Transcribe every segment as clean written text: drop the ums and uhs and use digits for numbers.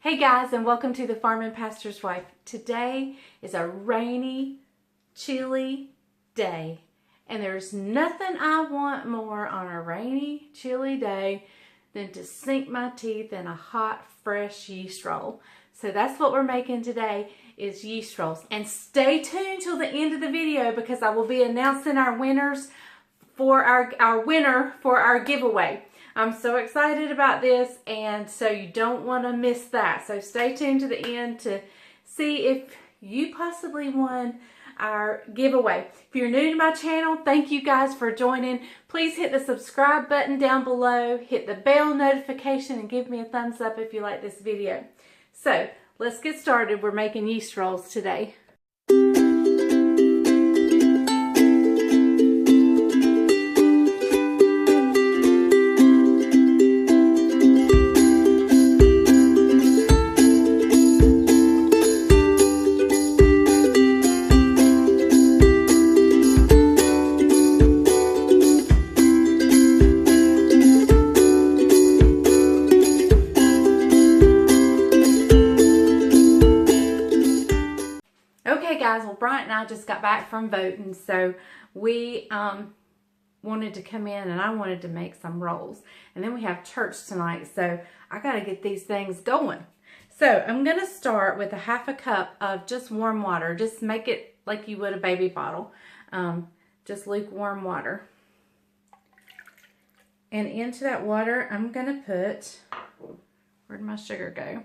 Hey guys, and welcome to the Farm and Pastor's Wife. Today is a rainy, chilly day, and there's nothing I want more on a rainy, chilly day than to sink my teeth in a hot, fresh yeast roll. So that's what we're making today, is yeast rolls. And stay tuned till the end of the video because I will be announcing our winners for our winner for our giveaway. I'm so excited about this, and so you don't want to miss that. So stay tuned to the end to see if you possibly won our giveaway. If you're new to my channel, thank you guys for joining. Please hit the subscribe button down below, hit the bell notification, and give me a thumbs up if you like this video. So let's get started. We're making yeast rolls today. Guys, well, Bryant and I just got back from voting, so we wanted to come in and I wanted to make some rolls, and then we have church tonight, so I got to get these things going. So I'm going to start with a ½ cup of just warm water. Just make it like you would a baby bottle, just lukewarm water. And into that water I'm going to put, where'd my sugar go?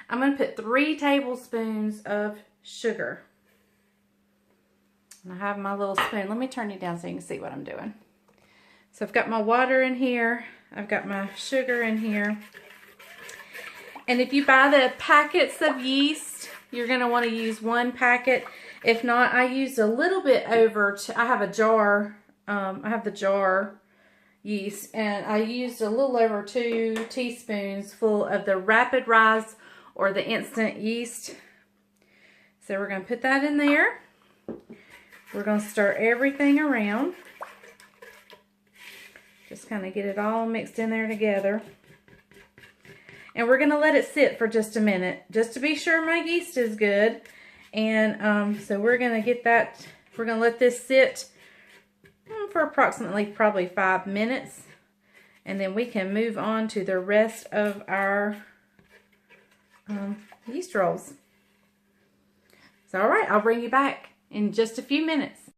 I'm going to put 3 tablespoons of sugar. And I have my little spoon. Let me turn you down so you can see what I'm doing. So I've got my water in here. I've got my sugar in here. And if you buy the packets of yeast, you're going to want to use 1 packet. If not, I used a little bit over. I have a jar. I have the jar yeast. And I used a little over 2 teaspoons full of the rapid rise or the instant yeast. So we're going to put that in there. We're going to stir everything around. Just kind of get it all mixed in there together. And we're going to let it sit for just a minute, just to be sure my yeast is good. And so we're going to get that, we're going to let this sit for approximately probably 5 minutes. And then we can move on to the rest of our yeast rolls. So, all right, I'll bring you back in just a few minutes.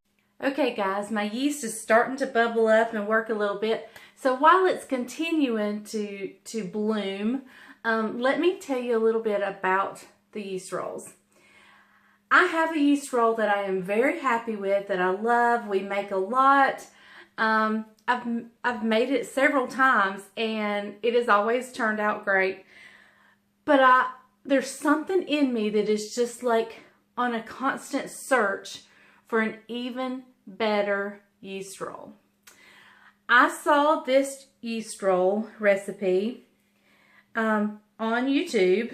Okay guys, my yeast is starting to bubble up and work a little bit. So while it's continuing to bloom, let me tell you a little bit about the yeast rolls. I have a yeast roll that I am very happy with, that I love. We make a lot. I've made it several times and it has always turned out great. But there's something in me that is just like on a constant search for an even better yeast roll. I saw this yeast roll recipe on YouTube,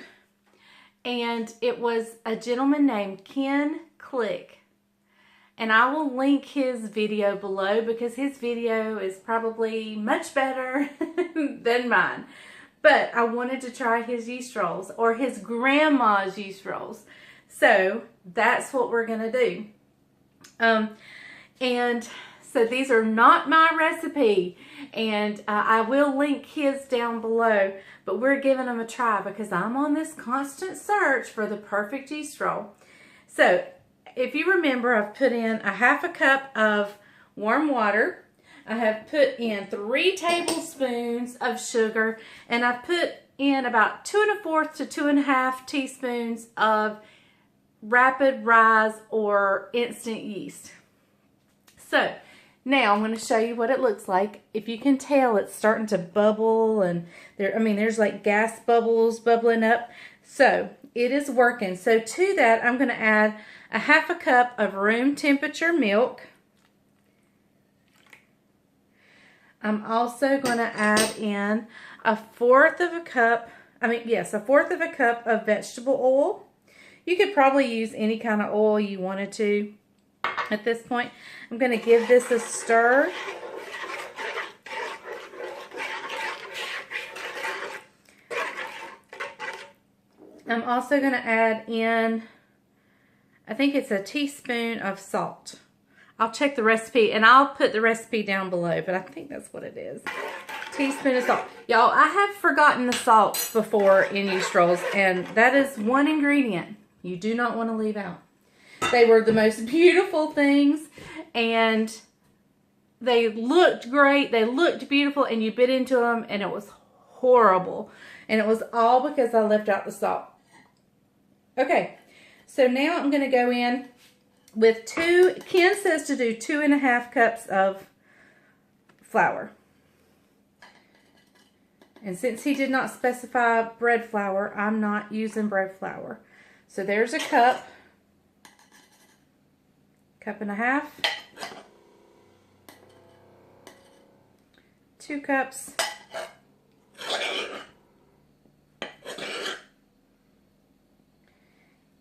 and it was a gentleman named Ken Click, and I will link his video below because his video is probably much better than mine. But I wanted to try his yeast rolls, or his grandma's yeast rolls. So that's what we're going to do. And so these are not my recipe, and I will link his down below, but we're giving them a try because I'm on this constant search for the perfect yeast roll. So if you remember, I've put in a ½ cup of warm water. I have put in 3 tablespoons of sugar, and I've put in about 2 1/4 to 2 1/2 teaspoons of rapid rise or instant yeast. So now I'm going to show you what it looks like. If you can tell, it's starting to bubble, and there's like gas bubbles bubbling up. So it is working. So to that, I'm going to add a ½ cup of room temperature milk. I'm also going to add in a 1/4 cup, a 1/4 cup of vegetable oil. You could probably use any kind of oil you wanted to at this point. I'm going to give this a stir. I'm also going to add in, I think it's a teaspoon of salt. I'll check the recipe, and I'll put the recipe down below, but I think that's what it is. Teaspoon of salt. Y'all, I have forgotten the salt before in yeast rolls, and that is one ingredient you do not want to leave out. They were the most beautiful things, and they looked great. They looked beautiful, and you bit into them, and it was horrible. And it was all because I left out the salt. Okay, so now I'm going to go in with Ken says to do 2.5 cups of flour. And since he did not specify bread flour, I'm not using bread flour. So there's a cup, 1.5 cups, 2 cups,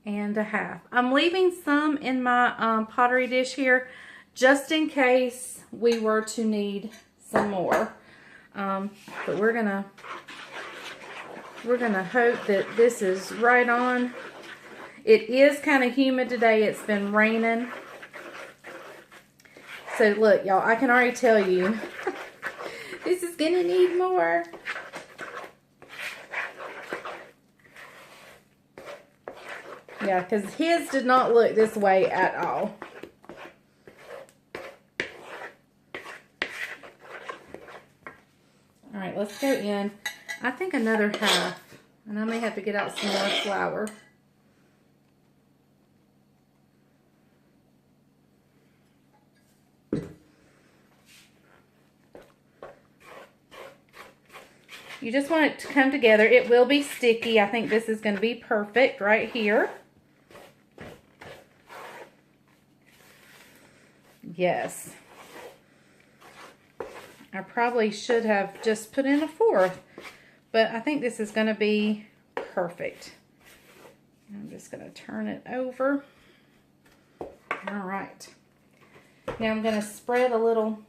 and 1/2. I'm leaving some in my pottery dish here just in case we were to need some more. But we're gonna hope that this is right on. It is kind of humid today. It's been raining. So look, y'all, I can already tell you this is gonna need more. Yeah, because his did not look this way at all. All right, let's go in. I think another 1/2. And I may have to get out some more flour. You just want it to come together. It will be sticky. I think this is going to be perfect right here. Yes. I probably should have just put in a 1/4, but I think this is going to be perfect. I'm just going to turn it over. All right. Now I'm going to spread a little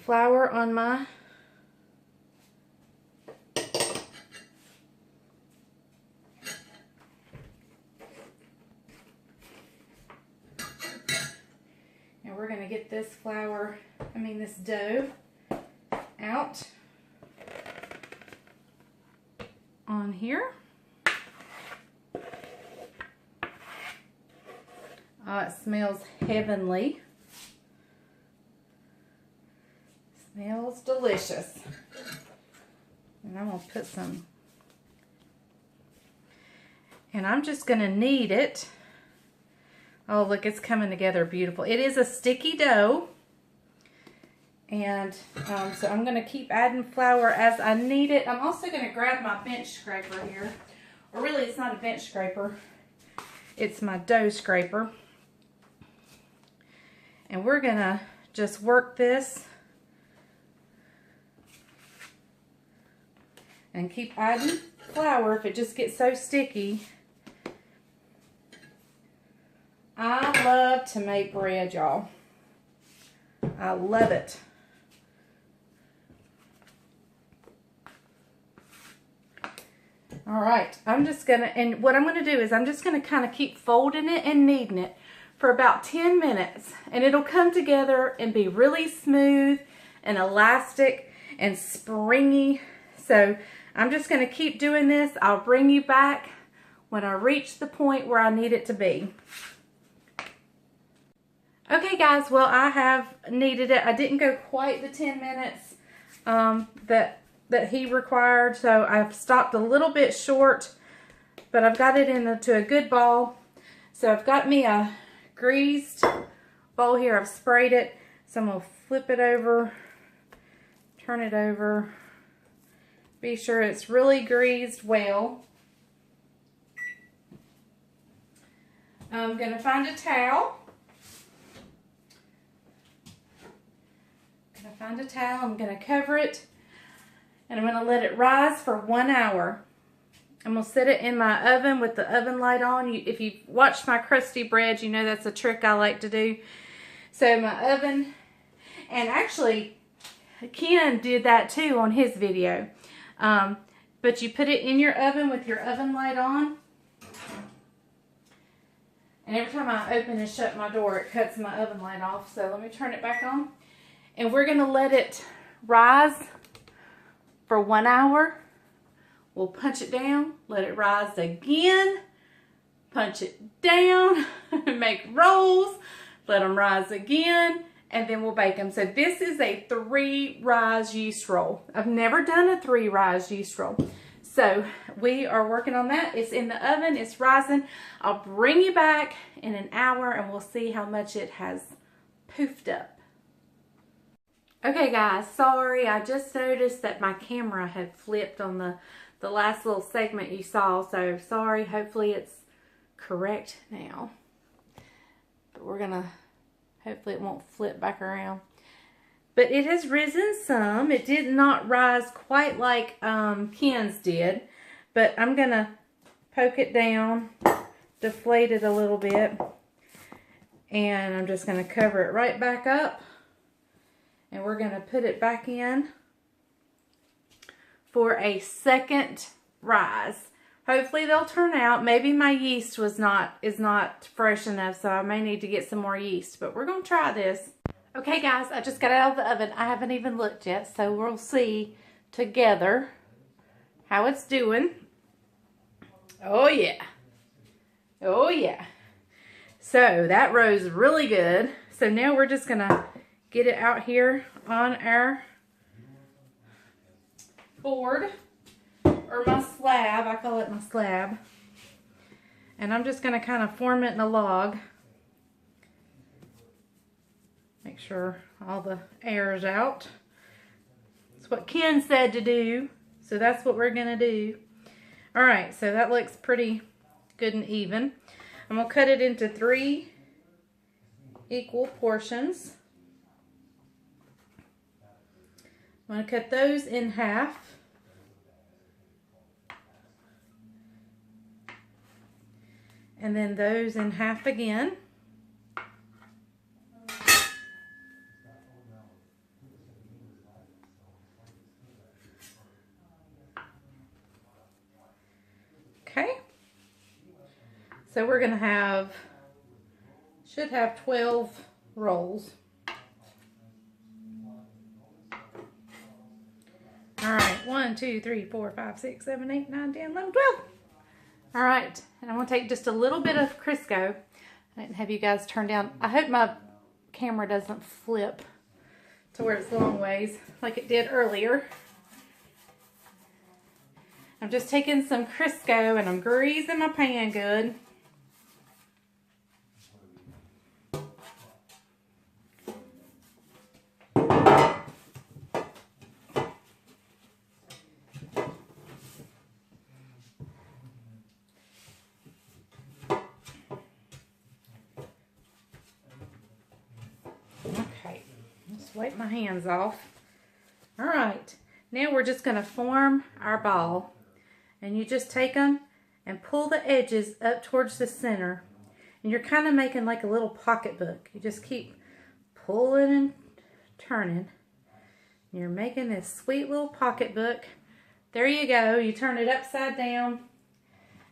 flour on my we're going to get this this dough out on here. Oh, it smells heavenly. Smells delicious. And I'm going to put some, and I'm just going to knead it. Oh, look, it's coming together beautiful. It is a sticky dough. And so I'm going to keep adding flour as I knead it. I'm also going to grab my bench scraper here. Or really, it's not a bench scraper. It's my dough scraper. And we're going to just work this. And keep adding flour if it just gets so sticky. I love to make bread, y'all. I love it. All right, I'm just gonna, and what I'm gonna do is I'm just gonna kind of keep folding it and kneading it for about 10 minutes. And it'll come together and be really smooth and elastic and springy. So I'm just gonna keep doing this. I'll bring you back when I reach the point where I need it to be. Okay guys, well I have kneaded it. I didn't go quite the 10 minutes that he required, so I've stopped a little bit short, but I've got it into a good ball. So I've got me a greased bowl here. I've sprayed it, so I'm going to flip it over, turn it over, be sure it's really greased well. I'm going to find a towel. I'm going to cover it, and I'm going to let it rise for 1 hour. I'm going to set it in my oven with the oven light on. If you've watched my crusty bread, you know that's a trick I like to do. So my oven, and actually Ken did that too on his video. but you put it in your oven with your oven light on. And every time I open and shut my door, it cuts my oven light off. So let me turn it back on. And we're going to let it rise for 1 hour. We'll punch it down, let it rise again, punch it down, make rolls, let them rise again, and then we'll bake them. So this is a 3-rise yeast roll. I've never done a 3-rise yeast roll. So we are working on that. It's in the oven, it's rising. I'll bring you back in an hour and we'll see how much it has poofed up. Okay guys, sorry, I just noticed that my camera had flipped on the last little segment you saw, so sorry. Hopefully it's correct now. But we're gonna, hopefully it won't flip back around. But it has risen some. It did not rise quite like Ken's did, but I'm gonna poke it down, deflate it a little bit, and I'm just gonna cover it right back up. And we're gonna put it back in for a second rise. Hopefully they'll turn out. Maybe my yeast is not fresh enough, so I may need to get some more yeast, but we're gonna try this. Okay guys, I just got it out of the oven. I haven't even looked yet, so we'll see together how it's doing. Oh yeah. Oh yeah. So that rose really good. So now we're just gonna get it out here on our board, or my slab. I call it my slab. And I'm just going to kind of form it in a log. Make sure all the air is out. That's what Ken said to do, so that's what we're going to do. Alright, so that looks pretty good and even. I'm going to cut it into 3 equal portions. I'm going to cut those in half. And then those in half again. Okay. So we're going to have, should have 12 rolls. Alright, 1, 2, 3, 4, 5, 6, 7, 8, 9, 10, 11, 12. Alright, and I'm going to take just a little bit of Crisco. I didn't have you guys turn down. I hope my camera doesn't flip to where it's long ways like it did earlier. I'm just taking some Crisco and I'm greasing my pan good. Wipe my hands off. Alright, now we're just going to form our ball. And you just take them and pull the edges up towards the center. And you're kind of making like a little pocketbook. You just keep pulling and turning. You're making this sweet little pocketbook. There you go. You turn it upside down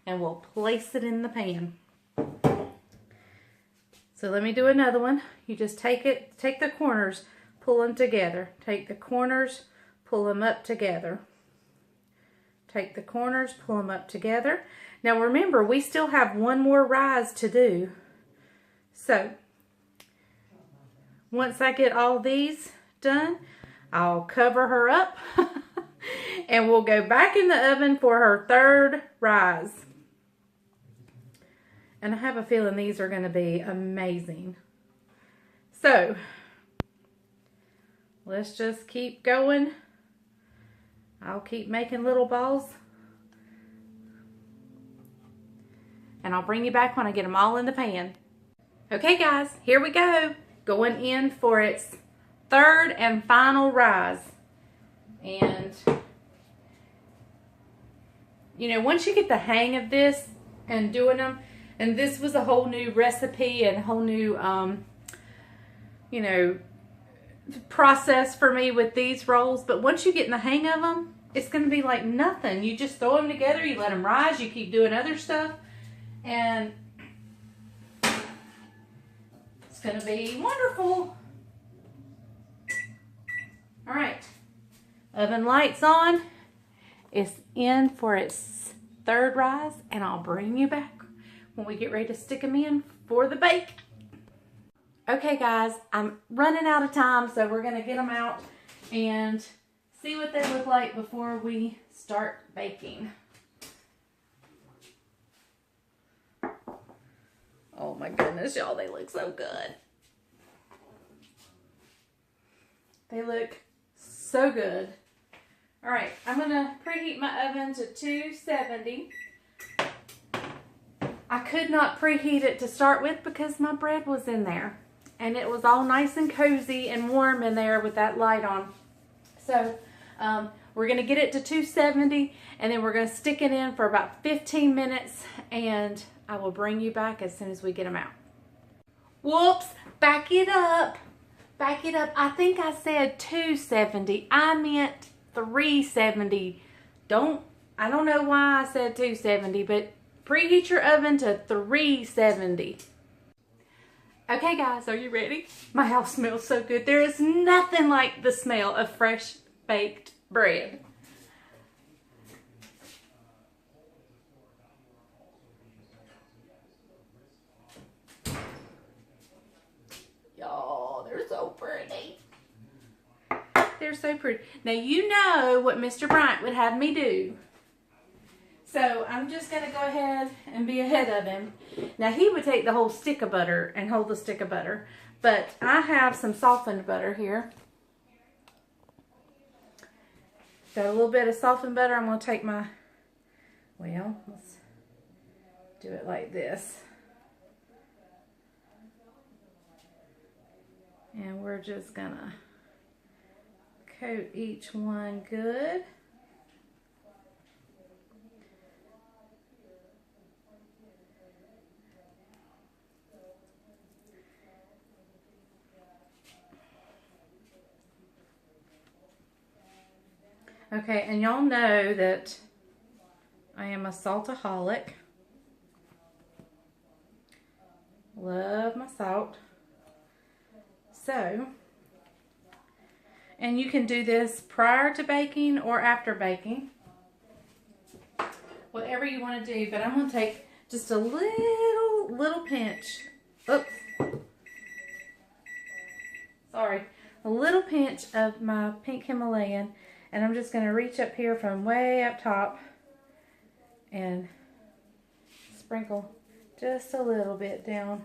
and we'll place it in the pan. So let me do another one. You just take the corners, pull them together. Take the corners, pull them up together. Take the corners, pull them up together. Now remember, we still have one more rise to do. So, once I get all these done, I'll cover her up and we'll go back in the oven for her 3rd rise. And I have a feeling these are going to be amazing. So, let's just keep going. I'll keep making little balls. And I'll bring you back when I get them all in the pan. Okay guys, here we go. Going in for its 3rd and final rise. And, you know, once you get the hang of this and doing them, and this was a whole new recipe and a whole new, you know, process for me with these rolls. But once you get in the hang of them, it's going to be like nothing. You just throw them together, you let them rise, you keep doing other stuff, and it's going to be wonderful. All right, oven lights on. It's in for its third rise, and I'll bring you back when we get ready to stick them in for the bake. Okay guys, I'm running out of time, so we're going to get them out and see what they look like before we start baking. Oh my goodness, y'all, they look so good. They look so good. All right, I'm gonna preheat my oven to 270. I could not preheat it to start with because my bread was in there. And it was all nice and cozy and warm in there with that light on. So we're going to get it to 270, and then we're going to stick it in for about 15 minutes, and I will bring you back as soon as we get them out. Whoops, back it up. Back it up. I think I said 270. I meant 370. I don't know why I said 270, but preheat your oven to 370. Okay guys, are you ready? My house smells so good. There is nothing like the smell of fresh baked bread. Y'all, they're so pretty. They're so pretty. Now you know what Mr. Bryant would have me do. So I'm just going to go ahead and be ahead of him. Now he would take the whole stick of butter and hold the stick of butter. But I have some softened butter here. Got a little bit of softened butter. I'm going to take my, well, let's do it like this. And we're just going to coat each one good. Okay, and y'all know that I am a saltaholic. Love my salt. So, and you can do this prior to baking or after baking. Whatever you want to do, but I'm going to take just a little pinch. Oops. Sorry. A little pinch of my pink Himalayan. And I'm just going to reach up here from way up top and sprinkle just a little bit down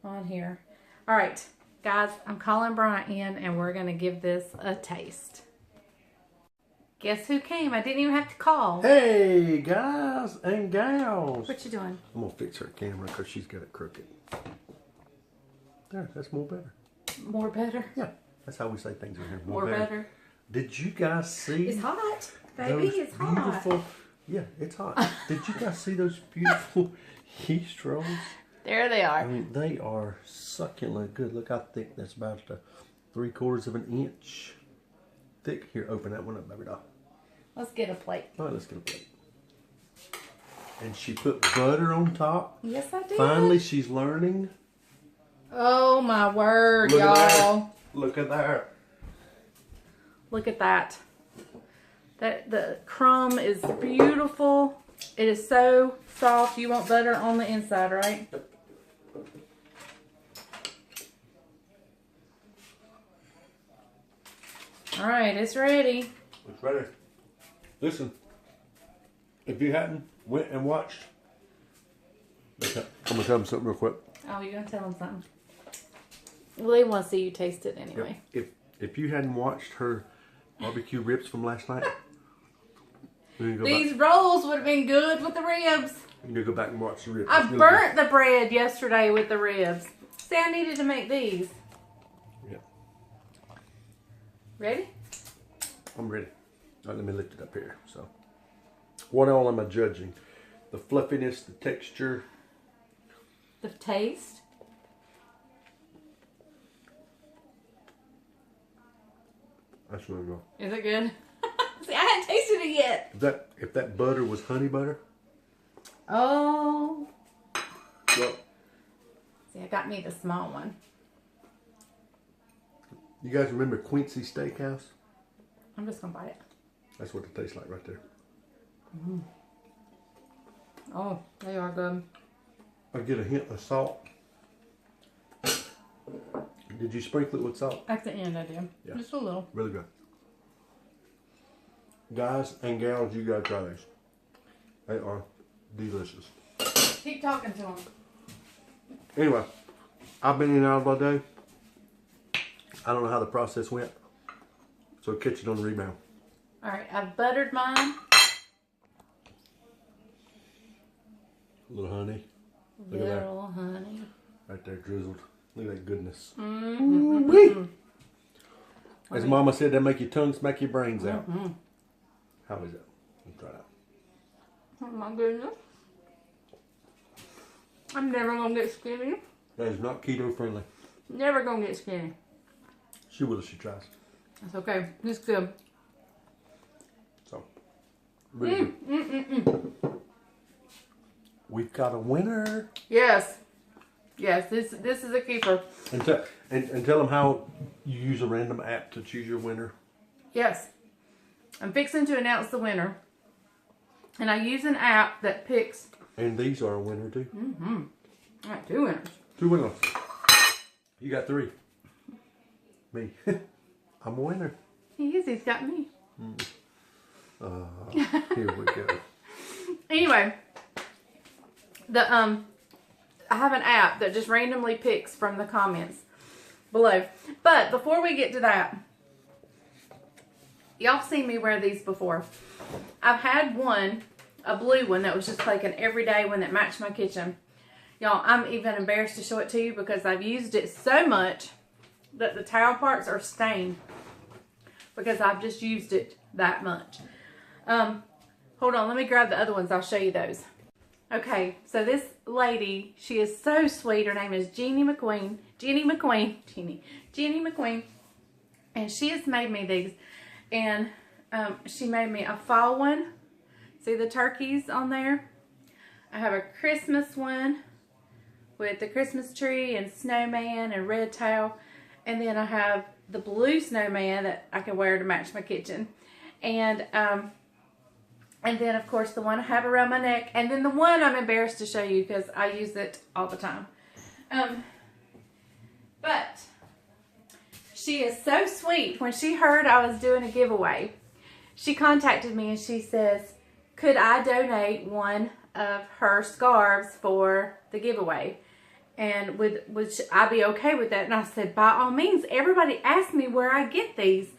on here. All right, guys, I'm calling Bryant in and we're going to give this a taste. Guess who came? I didn't even have to call. Hey, guys and gals. What you doing? I'm going to fix her camera because she's got it crooked. There, that's more better. More better? Yeah, that's how we say things in here. More better. Did you guys see? It's hot, baby. It's hot. Yeah, it's hot. Did you guys see those beautiful yeast rolls? There they are. I mean, they are succulent good. Look how thick. That's about 3/4 of an inch thick. Here, open that one up, baby doll. Let's get a plate. All right, let's get a plate. And she put butter on top. Yes, I did. Finally, she's learning. Oh, my word, y'all. Look at that. Look at that. The crumb is beautiful. It is so soft. You want butter on the inside, right? All right, it's ready. It's ready. Listen, if you hadn't went and watched, I'm gonna tell them something real quick. Oh, you're gonna tell them something? Well, they want to see you taste it anyway. If you hadn't watched her barbecue ribs from last night, these rolls would have been good with the ribs. You need to go back and watch the ribs. I burnt the bread yesterday with the ribs. See, I needed to make these. Yeah. Ready? I'm ready. All right, let me lift it up here. So, what all am I judging? The fluffiness, the texture, the taste. That's really good. Is it good? if that butter was honey butter. Oh. Well, See, I got me the small one. you guys remember Quincy Steakhouse? I'm just gonna bite it. That's what it tastes like right there. Oh, they are good. I get a hint of salt. Did you sprinkle it with salt? At the end I did. Yeah. Just a little. Really good. Guys and gals, you gotta try these. They are delicious. Keep talking to them. Anyway, I've been in and out all day. I don't know how the process went. So catch it on the rebound. Alright, I've buttered mine. A little honey. Look at that. Little honey. Right there drizzled. Look at that goodness. Mm-hmm. As Mama said, that make your tongue smack your brains out. How is it? Let's try it out. Oh my goodness. I'm never gonna get skinny. That is not keto friendly. Never gonna get skinny. She will if she tries. That's okay. It's good. So, really good. We've got a winner. Yes. Yes, this is a keeper. And tell them how you use a random app to choose your winner. Yes. I'm fixing to announce the winner. And I use an app that picks... And these are a winner too. I got 2 winners. 2 winners. You got 3. Me. I'm a winner. He is. He's got me. Here we go. Anyway, I have an app that just randomly picks from the comments below. But before we get to that, y'all seen me wear these before. I've had one, a blue one that was just like an everyday one that matched my kitchen. Y'all, I'm even embarrassed to show it to you because I've used it so much that the towel parts are stained because I've just used it that much. Hold on, let me grab the other ones. I'll show you those. Okay, so this lady, she is so sweet. Her name is Jenny McQueen. Jenny McQueen. And she has made me these. And she made me a fall one. See the turkeys on there? I have a Christmas one with the Christmas tree and snowman and red towel. And then I have the blue snowman that I can wear to match my kitchen. And then, of course, the one I have around my neck. And then the one I'm embarrassed to show you because I use it all the time. But she is so sweet. When she heard I was doing a giveaway, she contacted me and she says, could I donate one of her scarves for the giveaway? And would I be okay with that? And I said, by all means. Everybody asked me where I get these.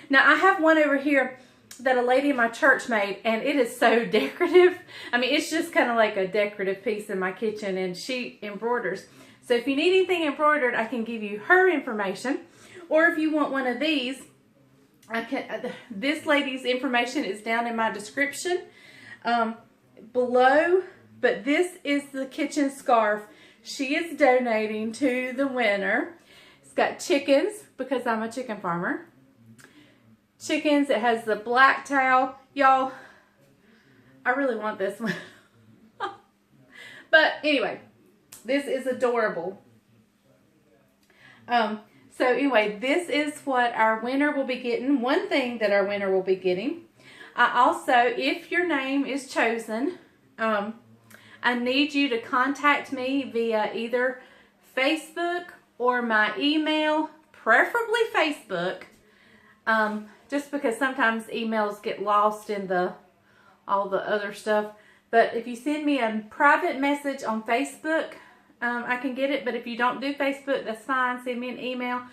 Now, I have one over here that a lady in my church made, and it is so decorative. I mean, it's just kind of like a decorative piece in my kitchen, and she embroiders. So if you need anything embroidered, I can give you her information. Or if you want one of these, I can. This lady's information is down in my description below. But this is the kitchen scarf she is donating to the winner. It's got chickens, because I'm a chicken farmer. Chickens. It has the black towel. Y'all, I really want this one. But anyway, this is adorable. So anyway, this is what our winner will be getting. One thing that our winner will be getting. I also, if your name is chosen, I need you to contact me via either Facebook or my email, preferably Facebook. Just because sometimes emails get lost in all the other stuff. But if you send me a private message on Facebook, I can get it. But if you don't do Facebook, that's fine. Send me an email.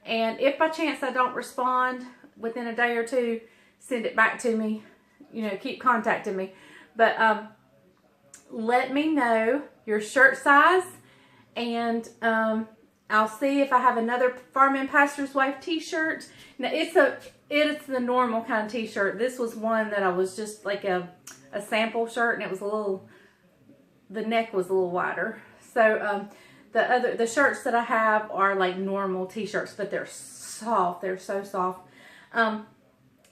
And if by chance I don't respond within a day or two, send it back to me. You know, keep contacting me. But let me know your shirt size. And I'll see if I have another Farming Pastor's Wife t-shirt. Now, it's the normal kind of t-shirt. This was one that I was just like a sample shirt, and it was the neck was a little wider. So the shirts that I have are like normal t-shirts, but they're soft. They're so soft.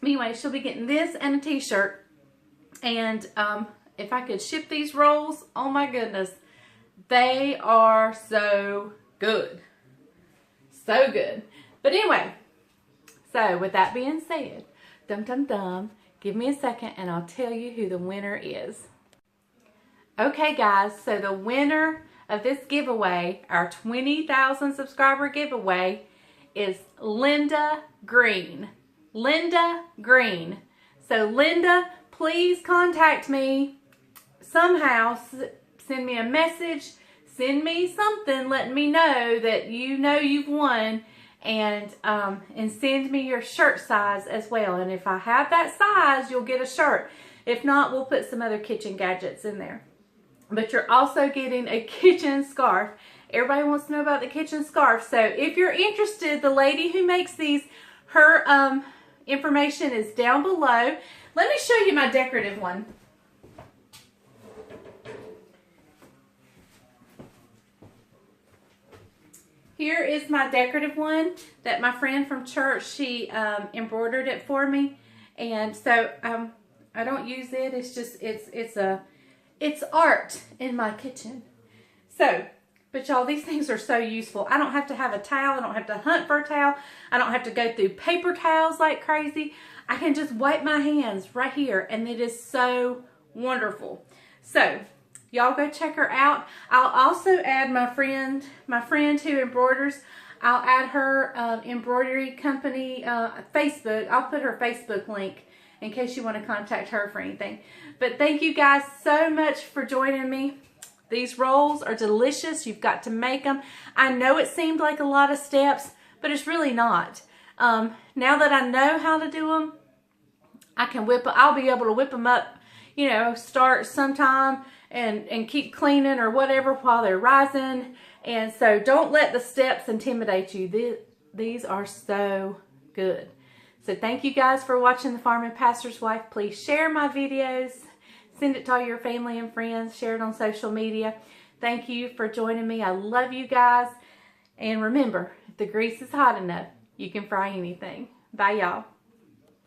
Anyway, she'll be getting this and a t-shirt. And if I could ship these rolls, oh my goodness, they are so good. So good. But anyway, so with that being said, give me a second and I'll tell you who the winner is. Okay guys, so the winner of this giveaway, our 20,000 subscriber giveaway, is Linda Green. Linda Green. So Linda, please contact me somehow. Send me a message. Send me something letting me know that you know you've won, and send me your shirt size as well. And if I have that size, you'll get a shirt. If not, we'll put some other kitchen gadgets in there. But you're also getting a kitchen scarf. Everybody wants to know about the kitchen scarf. So if you're interested, the lady who makes these, her information is down below. Let me show you my decorative one. Here is my decorative one that my friend from church, she embroidered it for me. And so I don't use it. It's just, it's art in my kitchen. So, but y'all, these things are so useful. I don't have to have a towel. I don't have to hunt for a towel. I don't have to go through paper towels like crazy. I can just wipe my hands right here, and it is so wonderful. So, y'all go check her out. I'll also add my friend who embroiders. I'll add her embroidery company Facebook. I'll put her Facebook link in case you want to contact her for anything. But thank you guys so much for joining me. These rolls are delicious. You've got to make them. I know it seemed like a lot of steps, but it's really not. Now that I know how to do them, I'll be able to whip them up, you know, start sometime and keep cleaning or whatever while they're rising. And so don't let the steps intimidate you. These are so good. So thank you guys for watching The Farming Pastor's Wife. Please share my videos. Send it to all your family and friends. Share it on social media. Thank you for joining me. I love you guys. And remember, if the grease is hot enough, you can fry anything. Bye, y'all.